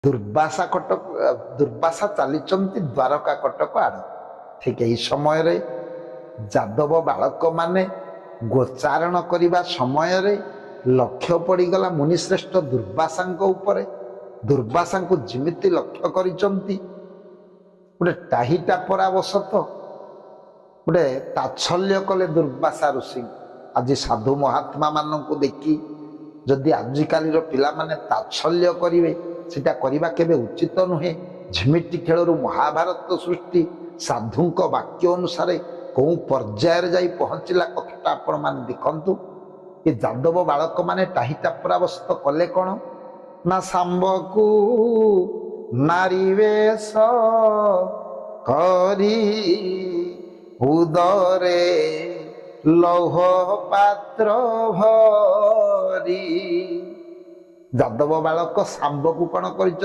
ଦୁର୍ବାସା ଚାଲିଛନ୍ତି ଦ୍ୱାରକା କଟକ ଆଡ଼। ଠିକ ଏହି ସମୟରେ ଯାଦବ ବାଳକ ମାନେ ଗୋଚାରଣ କରିବା ସମୟରେ ଲକ୍ଷ୍ୟ ପଡ଼ିଗଲା ମୁନିଶ୍ରେଷ୍ଠ ଦୁର୍ବାସାଙ୍କ ଉପରେ। ଦୁର୍ବାସାଙ୍କୁ ଯେମିତି ଲକ୍ଷ୍ୟ କରିଛନ୍ତି ଗୋଟେ ଟାହିଟା ପରାବଶତ ଗୋଟେ ତାଚ୍ଛଲ୍ୟ କଲେ ଦୁର୍ବାସା ଋଷି। ଆଜି ସାଧୁ ମହାତ୍ମା ମାନଙ୍କୁ ଦେଖି ଯଦି ଆଜିକାଲିର ପିଲାମାନେ ତାଚ୍ଛଲ୍ୟ କରିବେ ସେଟା କରିବା କେବେ ଉଚିତ ନୁହେଁ। ଝିମିଟି ଖେଳରୁ ମହାଭାରତ ସୃଷ୍ଟି ସାଧୁଙ୍କ ବାକ୍ୟ ଅନୁସାରେ କେଉଁ ପର୍ଯ୍ୟାୟରେ ଯାଇ ପହଞ୍ଚିଲା କଥାଟା ଆପଣମାନେ ଦେଖନ୍ତୁ। ଏ ଯାଦବ ବାଳକ ମାନେ ଟାହିଟା ପରାବସ୍ତ କଲେ କଣ ନା ଶାମ୍ବକୁ ନାରୀ ବେଶ କରି ଉଦରେ ଲୌହ ପାତ୍ର ଭରି। ଯାଦବ ବାଳକ ଶାମ୍ବକୁ କଣ କରିଛନ୍ତି